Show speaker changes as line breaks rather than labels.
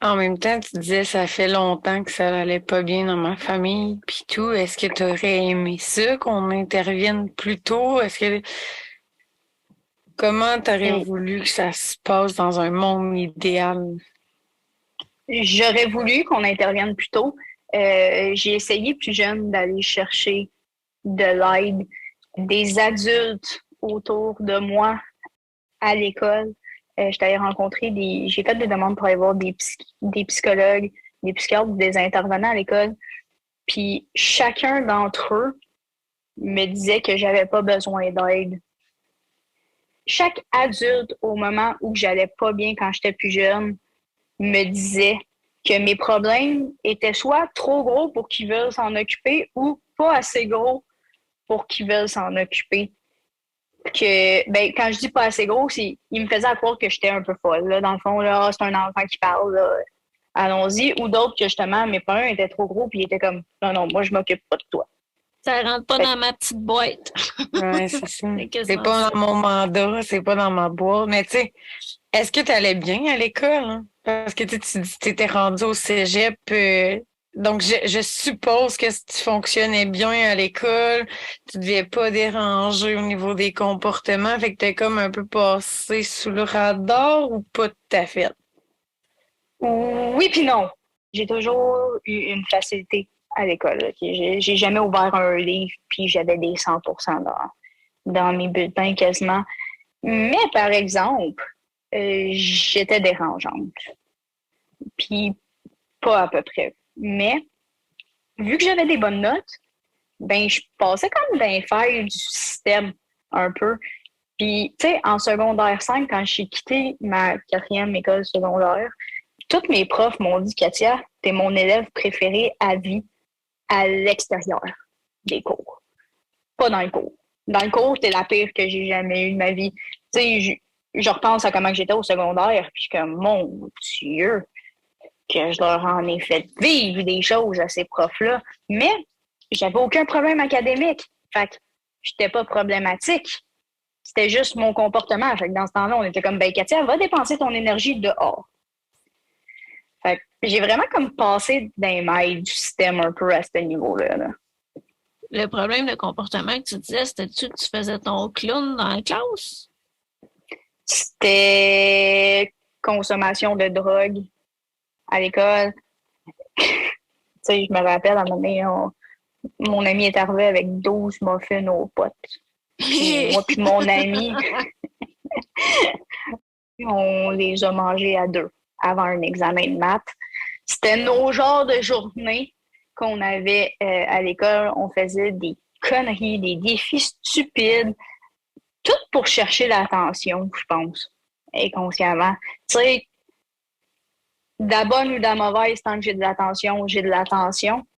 En même temps, tu disais ça fait longtemps que ça allait pas bien dans ma famille puis tout. Est-ce que tu aurais aimé ça qu'on intervienne plus tôt? Comment t'aurais
Et
voulu que ça se passe dans un monde idéal?
j'aurais voulu qu'on intervienne plus tôt. J'ai essayé plus jeune d'aller chercher de l'aide des adultes autour de moi à l'école. J'étais allée rencontrer j'ai fait des demandes pour aller voir des psychologues, des psychiatres, des intervenants à l'école. Puis chacun d'entre eux me disait que j'avais pas besoin d'aide. Chaque adulte, au moment où j'allais pas bien quand j'étais plus jeune, me disait que mes problèmes étaient soit trop gros pour qu'ils veulent s'en occuper ou pas assez gros pour qu'ils veulent s'en occuper. Quand je dis pas assez gros, il me faisait croire que j'étais un peu folle. Là. Dans le fond, là, c'est un enfant qui parle, là. Allons-y. Ou d'autres que justement, mes parents étaient trop gros, puis ils étaient comme non, non, moi, je m'occupe pas de toi.
Ça rentre pas
Fait
dans ma petite boîte.
Ouais, c'est ça.
C'est
C'est
quasiment
pas
ça.
dans mon mandat, c'est pas dans ma boîte. Mais tu sais, est-ce que tu allais bien à l'école, hein? Parce que tu dis que tu étais rendu au cégep. Donc, je suppose que si tu fonctionnais bien à l'école, tu devais pas déranger au niveau des comportements. Fait que t'es comme un peu passé sous le radar ou pas tout à fait?
Oui, puis non. J'ai toujours eu une facilité à l'école. Ok? J'ai jamais ouvert un livre, puis j'avais des 100% dans mes bulletins quasiment. Mais par exemple, j'étais dérangeante. Puis pas à peu près. Mais vu que j'avais des bonnes notes, ben je passais comme dans les failles du système un peu. Puis, tu sais, en secondaire 5, quand j'ai quitté ma quatrième école secondaire, toutes mes profs m'ont dit, Katia, t'es mon élève préféré à vie à l'extérieur des cours, pas dans le cours. Dans le cours, t'es la pire que j'ai jamais eue de ma vie. Tu sais, je repense à comment j'étais au secondaire, puis comme, mon Dieu, que je leur en ai fait vivre des choses à ces profs-là. Mais j'avais aucun problème académique. Fait que j'étais pas problématique. C'était juste mon comportement. Fait que dans ce temps-là, on était comme, ben, Katia, va dépenser ton énergie dehors. Fait que j'ai vraiment comme passé dans les mailles du système un peu à ce niveau-là. Là.
Le problème de comportement que tu disais, c'était-tu que tu faisais ton clown dans la classe?
C'était consommation de drogue à l'école. Tu sais, je me rappelle, à un moment donné, mon ami est arrivé avec 12 muffins aux potes. Puis moi puis mon ami, on les a mangés à deux avant un examen de maths. C'était nos genres de journées qu'on avait à l'école. On faisait des conneries, des défis stupides, tout pour chercher l'attention, je pense, inconsciemment. Tu sais, de la bonne ou de la mauvaise, tant que j'ai de l'attention, j'ai de l'attention.